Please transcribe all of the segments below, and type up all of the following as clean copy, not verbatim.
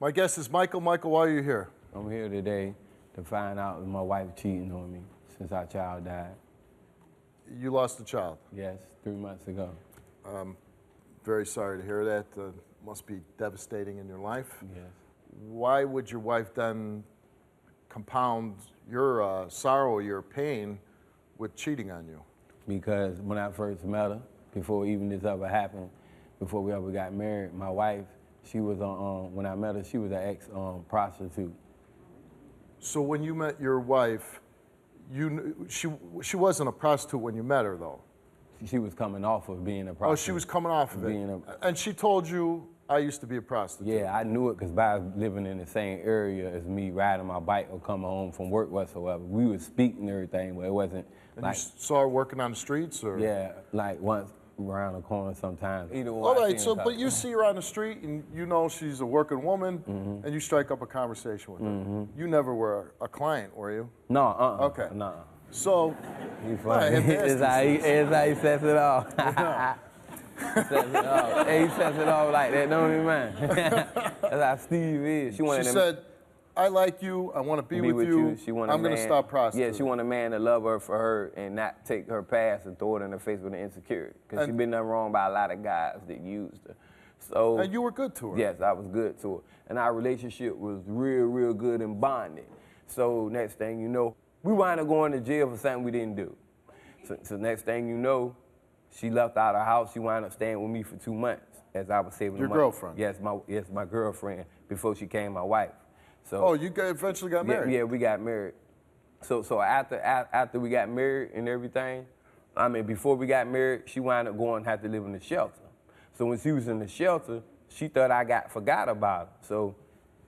My guest is Michael. Michael, why are you here? I'm here today to find out if my wife cheating on me since our child died. You lost a child. Yes, 3 months ago. Very sorry to hear that. Must be devastating in your life. Yes. Why would your wife then compound your sorrow, your pain, with cheating on you? Because when I first met her, before even this ever happened, before we ever got married, my wife, she was when I met her, she was an ex-prostitute. So when you met your wife, she wasn't a prostitute when you met her, though? She was coming off of being a prostitute. Oh, she was coming off of it. And she told you, I used to be a prostitute. Yeah, I knew it because by living in the same area as me, riding my bike or coming home from work whatsoever, we would speak and everything, but it wasn't and like... you saw her working on the streets, or? Yeah, like once around the corner sometimes. Either way. All right, so, but you see her on the street and you know she's a working woman, and you strike up a conversation with her. You never were a client, were you? No, Okay. No. So, You funny. It's how he sets it off. Sets it off. Hey, he sets it off like that, don't he, man? That's how Steve is. She said, I like you, I want to be with you. I'm going to stop prostituting. Yeah, she want a man to love her for her and not take her past and throw it in her face with an insecurity. Because she been done wrong by a lot of guys that used her. So, and you were good to her. Yes, I was good to her. And our relationship was real, real good and bonded. So next thing you know, we wound up going to jail for something we didn't do. So next thing you know, she left out of the house. She wound up staying with me for 2 months as I was saving the money. Your girlfriend? Yes, my girlfriend before she became my wife. So, oh, you eventually got married? Yeah, we got married. So after we got married and everything, I mean, before we got married, she wound up going and had to live in the shelter. So when she was in the shelter, she thought I forgot about her. So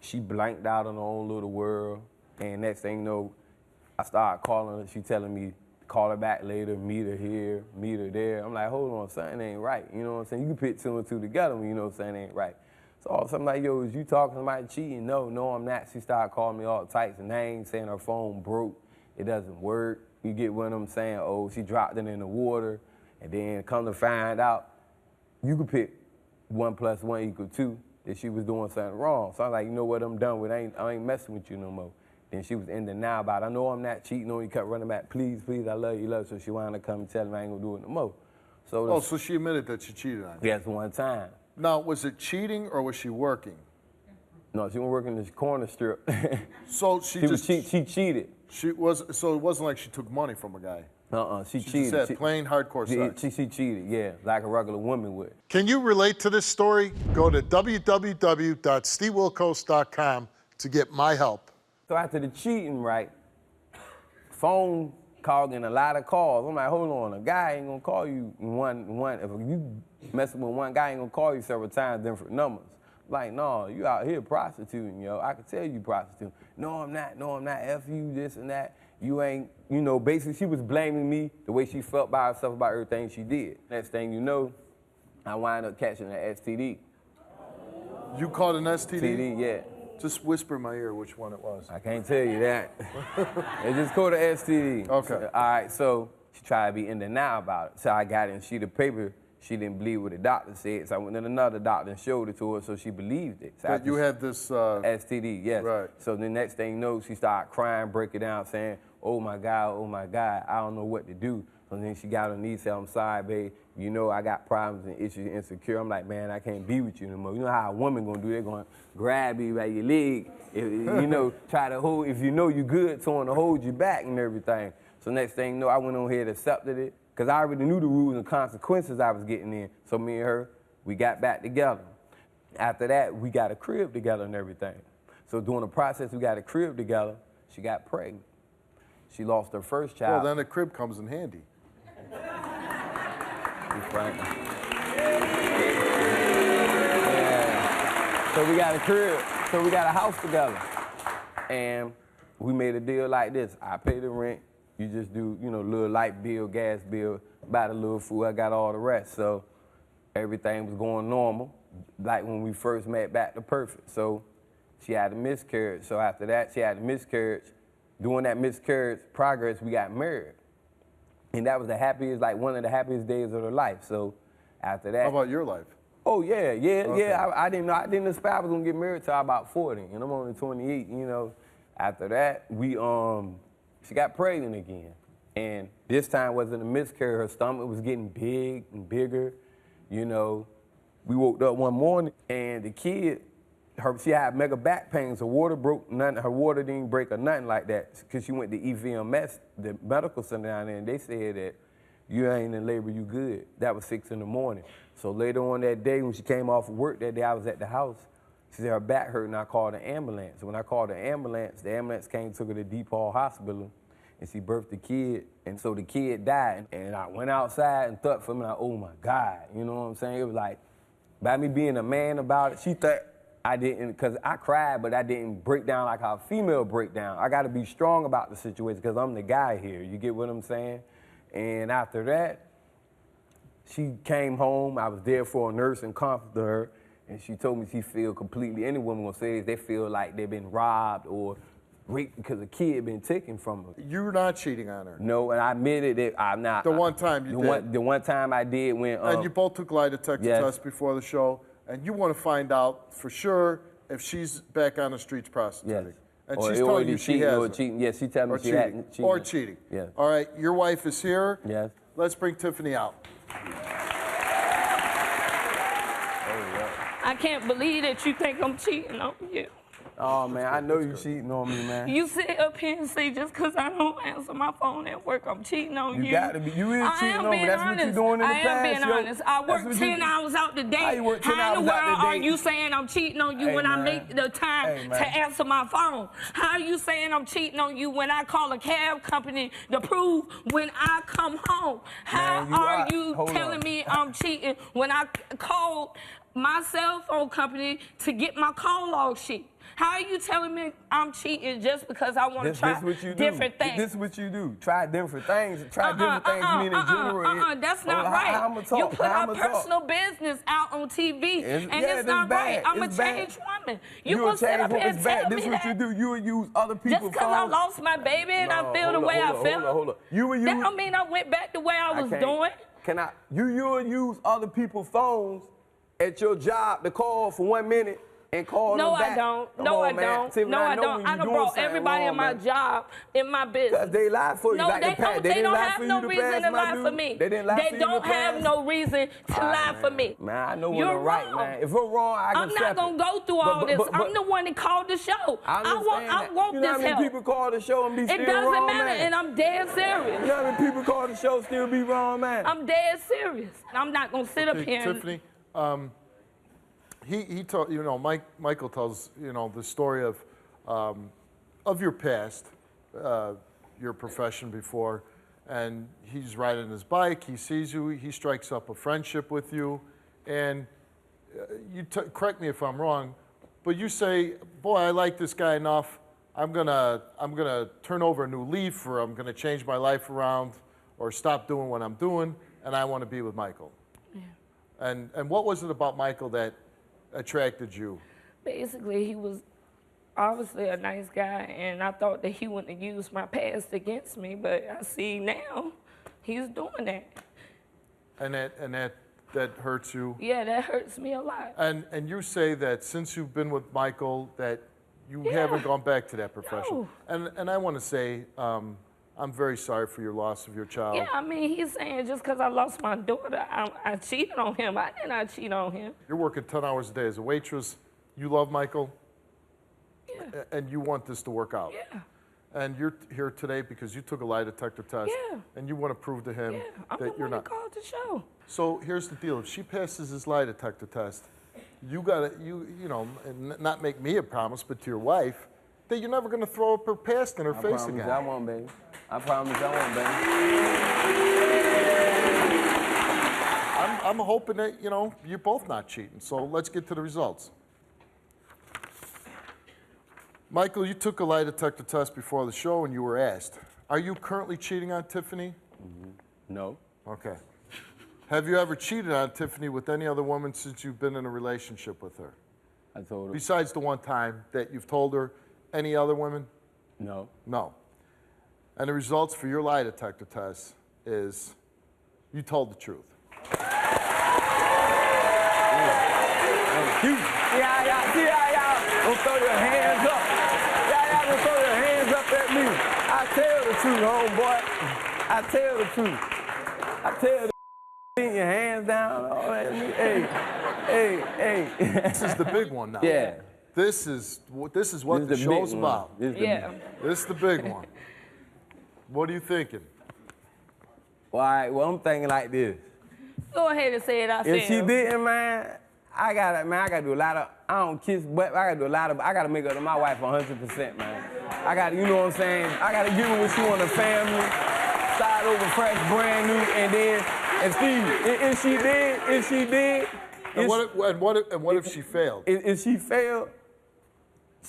she blanked out in her own little world. And next thing you know, I started calling her. She telling me, call her back later, meet her here, meet her there. I'm like, hold on, something ain't right. You know what I'm saying? You can put two and two together when you know something ain't right. So all of a sudden, like, yo, is you talking about cheating? No, I'm not. She started calling me all types of names, saying her phone broke, it doesn't work. You get one of them saying, oh, she dropped it in the water. And then come to find out, you could pick 1 + 1 = 2, that she was doing something wrong. So I'm like, you know what, I'm done with, I ain't messing with you no more. Then she was in denial about it. I know I'm not cheating on you, kept running back, please, please, I love you, love you. So she wound up coming and telling me I ain't gonna do it no more. So so she admitted that she cheated on you? Yes, one time. Now, was it cheating or was she working? No, she was working this corner strip. So she cheated. So it wasn't like she took money from a guy? She cheated. She just had plain hardcore sex? She cheated, yeah, like a regular woman would. Can you relate to this story? Go to www.stevewilkos.com to get my help. So after the cheating, right, phone call getting a lot of calls. I'm like, hold on, a guy ain't gonna call you one. If you messing with one guy, ain't gonna call you several times, different numbers. Like, no, you out here prostituting, yo. I can tell you prostituting. No, I'm not. F you, this and that. You ain't, you know, basically she was blaming me the way she felt by herself about everything she did. Next thing you know, I wind up catching an STD. You caught an STD? STD, yeah. Just whisper in my ear which one it was. I can't tell you that. They just called it STD. Okay. So, all right, so she tried to be in denial about it. So I got it in a sheet of paper. She didn't believe what the doctor said. So I went to another doctor and showed it to her, so she believed it. So but you had this... STD, yes. Right. So the next thing you know, she started crying, breaking down, saying, oh my God, I don't know what to do. So then she got on her knees, said, I'm sorry, babe. You know I got problems and issues, insecure. I'm like, man, I can't be with you no more. You know how a woman gonna do? They're gonna grab you by your leg, you know, try to hold, if you know you good, so on to hold you back and everything. So next thing you know, I went on here and accepted it, because I already knew the rules and consequences I was getting in. So me and her, we got back together. After that, we got a crib together and everything. So during the process, we got a crib together, she got pregnant. She lost her first child. Well, then the crib comes in handy. Yeah. So we got a crib, so we got a house together. And we made a deal like this. I pay the rent, you just do, you know, little light bill, gas bill, buy the little food, I got all the rest. So everything was going normal, like when we first met, back to perfect. So she had a miscarriage. So after that, she had a miscarriage. During that miscarriage progress, we got married. And that was the happiest, like one of the happiest days of her life. So after that. How about your life? Oh yeah. I didn't know. I didn't expect I was gonna get married till about 40, and I'm only 28. You know, after that, she got pregnant again, and this time wasn't a miscarriage. Her stomach was getting big and bigger. You know, we woke up one morning and the kid, she had mega back pains. Her water broke. Her water didn't break or nothing like that because she went to EVMS, the medical center down there, and they said that you ain't in labor, you good. That was 6 in the morning. So later on that day, when she came off of work that day, I was at the house. She said her back hurt, and I called the ambulance. When I called the ambulance came, took her to DePaul Hospital, and she birthed the kid. And so the kid died. And I went outside and thought for me, like, oh my God, you know what I'm saying? It was like, by me being a man about it, she thought I didn't, because I cried, but I didn't break down like how a female break down. I gotta be strong about the situation because I'm the guy here. You get what I'm saying? And after that, she came home. I was there for a nurse and comforted her. And she told me she feel completely, any woman gonna say this, they feel like they've been robbed or raped because a kid been taken from her. You're not cheating on her? No, and I admitted that I'm not. The one time you did? The one time I did when... and you both took lie detector tests before the show, and you want to find out for sure if she's back on the streets prostituting. Yes. And or she's telling you she has or cheating. Yes, she telling me she hadn't cheated. Or cheating. Yes. All right, your wife is here. Yes. Let's bring Tiffany out. I can't believe that you think I'm cheating on you. Oh, man, I know you cheating on me, man. You sit up here and say just because I don't answer my phone at work, I'm cheating on you. You got to be. You is cheating on me. That's what you're doing in the past. I am being honest. I work 10 hours out the day. How you work 10 How in the hours out world the day? are you saying I'm cheating on you when I make the time to answer my phone? How are you saying I'm cheating on you when I call a cab company to prove when I come home? How are you telling me I'm cheating when I called my cell phone company to get my call log sheet? How are you telling me I'm cheating just because I want to try different things? This is what you do. Try different things. Try different things, meaning general. That's not right. You put our personal business out on TV, and it's not right. I'm a changed woman. You gonna sit up here and tell me that? This is what you do. You will use other people's just because I lost my baby and I feel the way I feel. Hold on. You will use. That don't mean I went back the way I was doing. You will use other people's phones at your job to call for 1 minute. And call them back. I don't. No, I don't. I done brought everybody in my job, in my business. Because they lied for you. No, they don't have no reason to lie for me. They didn't lie for you. They don't have no reason to lie for me. Man, I know when I'm right, man. If I'm wrong, I can I'm not going to go through all this. I'm the one that called the show. I want this help. You know how many people call the show and be still wrong, man? It doesn't matter, and I'm dead serious. You know how many people call the show still be wrong, man? I'm dead serious. I'm not going to sit up here and... Tiffany, he told, you know, Michael tells, you know, the story of your past, your profession before, and he's riding his bike, he sees you, he strikes up a friendship with you, and correct me if I'm wrong, but you say, boy, I like this guy enough, I'm gonna turn over a new leaf, or I'm gonna change my life around, or stop doing what I'm doing, and I want to be with Michael. Yeah. And what was it about Michael that attracted you? Basically, he was obviously a nice guy, and I thought that he wouldn't use my past against me, but I see now he's doing that. And that hurts you? Yeah, that hurts me a lot. And you say that since you've been with Michael that you haven't gone back to that profession. No. And I want to say, I'm very sorry for your loss of your child. Yeah, I mean, he's saying just because I lost my daughter, I cheated on him. I did not cheat on him. You're working 10 hours a day as a waitress. You love Michael. Yeah. And you want this to work out. Yeah. And you're here today because you took a lie detector test. Yeah. And you want to prove to him that you're not. Called the show. So here's the deal. If she passes this lie detector test, you gotta, you know, not make me a promise, but to your wife, that you're never going to throw up her past in her face again. I won't, baby. I promise I won't, baby. I'm hoping that, you know, you're both not cheating. So let's get to the results. Michael, you took a lie detector test before the show and you were asked, are you currently cheating on Tiffany? No. Okay. Have you ever cheated on Tiffany with any other woman since you've been in a relationship with her? I told her. Besides the one time that you've told her, any other women? No. No. And the results for your lie detector test is you told the truth. Y'all don't throw your hands up. Y'all don't throw your hands up at me. I tell the truth, homeboy. I tell the truth. I tell the put your hands down. All that. Hey. This is the big one now. Yeah. This is what the show's about. This is the big one. What are you thinking? All right, well, I'm thinking like this. Go ahead and say it out. If she didn't, man, I gotta do a lot of, I don't kiss, but I gotta make up to my wife 100%, man. I gotta, you know what I'm saying? I gotta give her what she want, a family, start over fresh, brand new, and then, and Steve, if she did. And what if she failed? If she failed,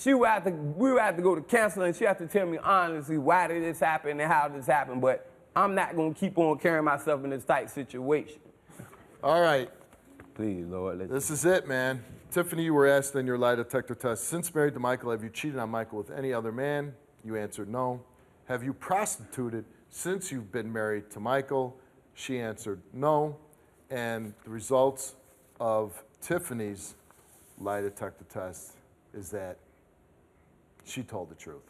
we would have to go to counseling, and she have to tell me honestly why did this happen and how this happened, but I'm not gonna keep on carrying myself in this tight situation. All right. Please, Lord. This is it, man. Tiffany, you were asked in your lie detector test, since married to Michael, have you cheated on Michael with any other man? You answered no. Have you prostituted since you've been married to Michael? She answered no. And the results of Tiffany's lie detector test is that she told the truth.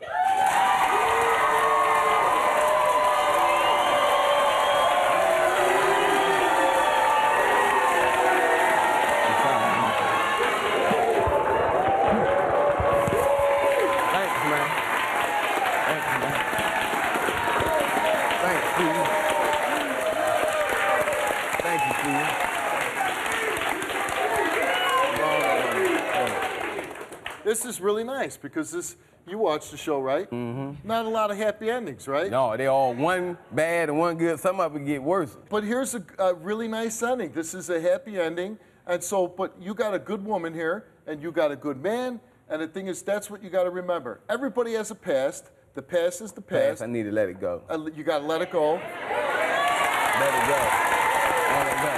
This is really nice because you watched the show, right? Mm-hmm. Not a lot of happy endings, right? No, they all one bad and one good. Some of it get worse. But here's a really nice ending. This is a happy ending. And so, but you got a good woman here and you got a good man. And the thing is, that's what you got to remember. Everybody has a past. The past is the past. I need to let it go. You got to let it go. Let it go. Let it go.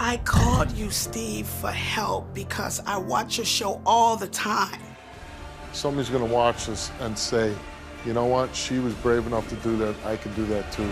I called you, Steve, for help because I watch your show all the time. Somebody's going to watch this and say, you know what? She was brave enough to do that. I can do that too.